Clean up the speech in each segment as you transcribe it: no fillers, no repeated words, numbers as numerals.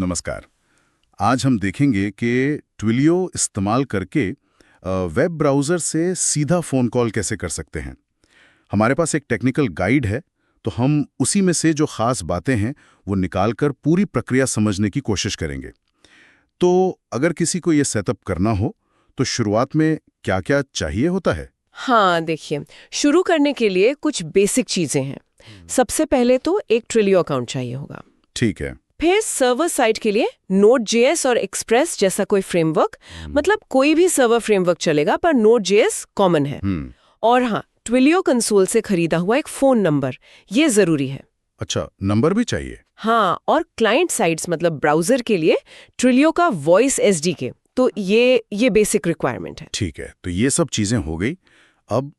नमस्कार। आज हम देखेंगे कि ट्विलियो इस्तेमाल करके वेब ब्राउज़र से सीधा फ़ोन कॉल कैसे कर सकते हैं। हमारे पास एक टेक्निकल गाइड है, तो हम उसी में से जो ख़ास बातें हैं वो निकाल कर पूरी प्रक्रिया समझने की कोशिश करेंगे। तो अगर किसी को ये सेटअप करना हो, तो शुरुआत में क्या-क्या चाहिए होता है? हाँ, देखिए, शुरू करने के लिए कुछ बेसिक चीजें हैं। सबसे पहले तो एक ट्विलियो अकाउंट चाहिए होगा। ठीक है। फिर सर्वर साइड के लिए Node.js और एक्सप्रेस जैसा कोई फ्रेमवर्क, मतलब कोई भी सर्वर फ्रेमवर्क चलेगा, पर Node.js कॉमन है। और हाँ, ट्विलियो कंसोल से खरीदा हुआ एक फोन नंबर, ये जरूरी है। अच्छा, नंबर भी चाहिए? हाँ, और क्लाइंट साइट्स मतलब ब्राउजर के लिए ट्विलियो का वॉइस SDK, तो ये बेसिक रिक्वायरमेंट है। ठीक है, तो ये सब चीज़ें हो गई। अब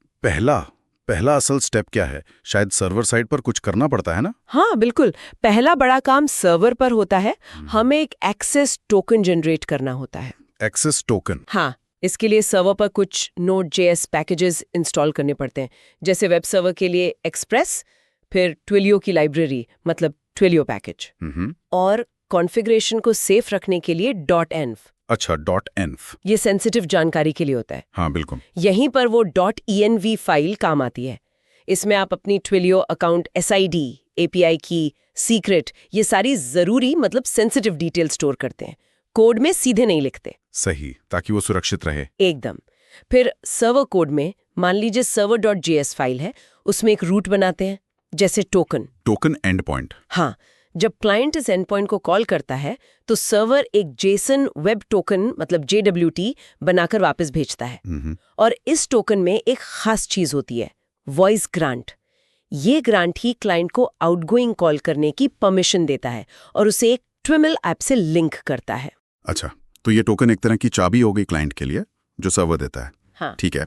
पहला असल स्टेप क्या है? शायद सर्वर साइड पर कुछ करना पड़ता है ना? हाँ, बिल्कुल। पहला बड़ा काम सर्वर पर होता है। हमें एक एक्सेस टोकन जनरेट करना होता है। Access token? हाँ, इसके लिए सर्वर पर कुछ Node.js पैकेजेस इंस्टॉल करने पड़ते हैं, जैसे वेब सर्वर के लिए एक्सप्रेस, फिर ट्विलियो की लाइब्रेरी मतलब ट्विलियो पैकेज, और कॉन्फ़िगरेशन को सेफ रखने के लिए .env। अच्छा, .env। ये सेंसिटिव जानकारी के लिए होता है। हाँ, बिल्कुल। यहीं पर वो .env फाइल काम आती है। इसमें आप अपनी ट्विलियो अकाउंट SID, API की, सीक्रेट, ये सारी जरूरी मतलब सेंसिटिव डिटेल स्टोर करते हैं। कोड में सीधे नहीं लिखते। सही, ताकि वो सुरक्षित रहे। एकदम। फिर सर्वर कोड में मान लीजिए server.js फाइल है, उसमें एक रूट बनाते हैं, जैसे टोकन एंड पॉइंट। हाँ, जब क्लाइंट इस एंड पॉइंट को कॉल करता है तो सर्वर एक जेसन वेब टोकन मतलब JWT बनाकर वापस भेजता है। और इस टोकन में एक खास चीज होती है, वॉइस ग्रांट। ये ग्रांट ही क्लाइंट को आउटगोइंग कॉल करने की परमिशन देता है और उसे एक ट्विमिल ऐप से लिंक करता है। अच्छा, तो ये टोकन एक तरह की चाबी हो गई क्लाइंट के लिए, जो सर्वर देता है। हाँ। ठीक है।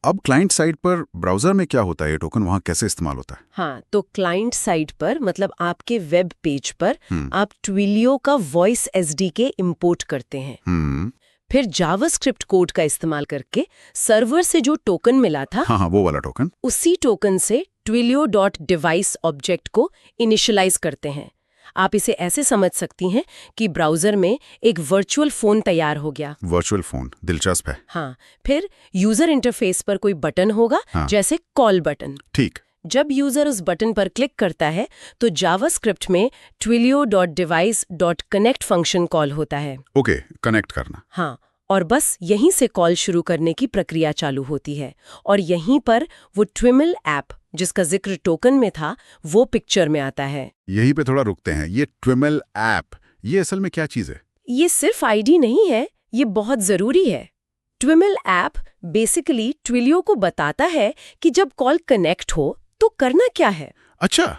अब क्लाइंट साइड पर ब्राउजर में क्या होता है? ये टोकन वहां कैसे इस्तेमाल होता है? हाँ, तो क्लाइंट साइड पर मतलब आपके वेब पेज पर आप ट्विलियो का वॉइस SDK इंपोर्ट करते हैं। फिर जावास्क्रिप्ट कोड का इस्तेमाल करके सर्वर से जो टोकन मिला था, हाँ, वो वाला टोकन, उसी टोकन से twilio.device ऑब्जेक्ट को इनिशियलाइज करते हैं। आप इसे ऐसे समझ सकती हैं कि ब्राउजर में एक वर्चुअल फोन तैयार हो गया। वर्चुअल फोन दिलचस्प है। हाँ, फिर यूजर इंटरफेस पर कोई बटन होगा, जैसे कॉल बटन। ठीक। जब यूजर उस बटन पर क्लिक करता है तो जावास्क्रिप्ट में twilio.device.connect फंक्शन कॉल होता है। ओके, कनेक्ट करना। हाँ, और बस यहीं से कॉल शुरू करने की प्रक्रिया चालू होती है। और यहीं पर वो ट्विमिल ऐप जिसका जिक्र टोकन में था, वो पिक्चर में आता है। यहीं पे थोड़ा रुकते हैं। ये ट्विमिल ऐप, ये असल में क्या चीज है? ये सिर्फ ID नहीं है, ये बहुत जरूरी है। ट्विमिल ऐप बेसिकली ट्विलियो को बताता है कि जब कॉल कनेक्ट हो तो करना क्या है। अच्छा,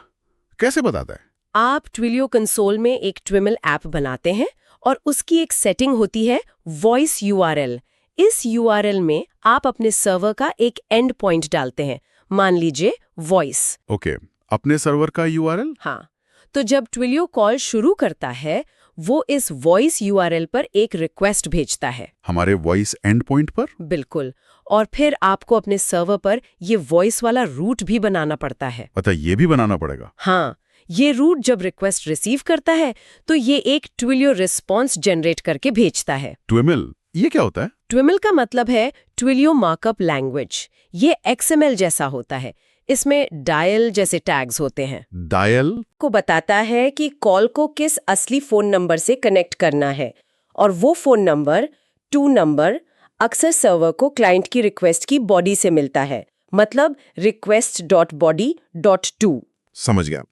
कैसे बताता है? आप ट्विलियो कंसोल में एक ट्विमिल ऐप बनाते हैं और उसकी एक सेटिंग होती है वॉइस URL। इस URL में आप अपने सर्वर का एक एंड पॉइंट डालते हैं, मान लीजिए वॉइस। ओके, अपने सर्वर का URL? हाँ, तो जब ट्विलियो कॉल शुरू करता है वो इस वॉइस URL पर एक रिक्वेस्ट भेजता है, हमारे वॉइस एंड पॉइंट पर। बिल्कुल। और फिर आपको अपने सर्वर पर ये वॉइस वाला रूट भी बनाना पड़ता है। पता, ये भी बनाना पड़ेगा? हाँ, ये रूट जब रिक्वेस्ट रिसीव करता है तो ये एक ट्विलियो रिस्पॉन्स जनरेट करके भेजता है। ट्विमिल, ये क्या होता है? ट्विमिल का मतलब है ट्विलियो मार्कअप लैंग्वेज। ये XML जैसा होता है। इसमें डायल जैसे टैग्स होते हैं। डायल को बताता है कि कॉल को किस असली फोन नंबर से कनेक्ट करना है, और वो फोन नंबर, टू नंबर, अक्सर सर्वर को क्लाइंट की रिक्वेस्ट की बॉडी से मिलता है, मतलब request.body.to। समझ गया।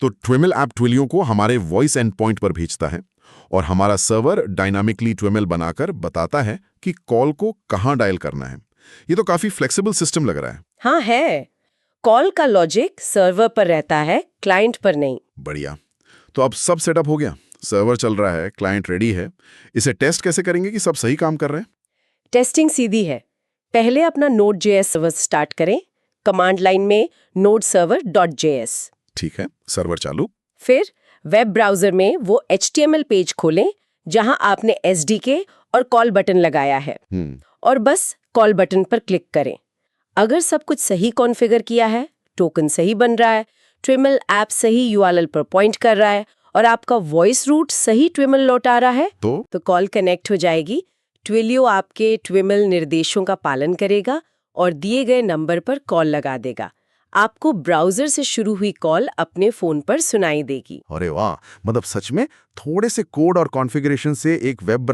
तो ट्विमिल ऐप ट्विलियो को हमारे वॉइस एंड पॉइंट पर भेजता है और हमारा सर्वर डायनामिकली ट्विमिल बनाकर बताता है कि कॉल को कहां डायल करना है। ये तो काफी फ्लेक्सिबल सिस्टम लग रहा है। हाँ है। कॉल का लॉजिक सर्वर पर रहता है, क्लाइंट पर नहीं। बढ़िया। तो अब सब सेटअप हो गया, सर्वर चल रहा है, क्लाइंट रेडी है। इसे टेस्ट कैसे करेंगे कि सब सही काम कर रहे हैं? टेस्टिंग सीधी है। पहले अपना Node.js सर्वर स्टार्ट करें। कमांड लाइन में node-server.js। ठीक है, सर्वर चालू। फिर वेब ब्राउजर में वो HTML पेज खोलें जहां आपने SDK और कॉल बटन लगाया है, और बस कॉल बटन पर क्लिक करें। अगर सब कुछ सही कॉन्फ़िगर किया है, टोकन सही बन रहा है, ट्विमिल ऐप सही URL पर पॉइंट कर रहा है और आपका वॉइस रूट सही ट्विमल लौट आ रहा है तो कॉल कनेक्ट हो जाएगी। ट्विलियो आपके ट्विमल निर्देशों का पालन करेगा और दिए गए नंबर पर कॉल लगा देगा। आपको ब्राउजर से शुरू हुई कॉल अपने फोन पर सुनाई देगी। अरे वाह, मतलब सच में थोड़े से कोड और कॉन्फ़िगरेशन से एक वेब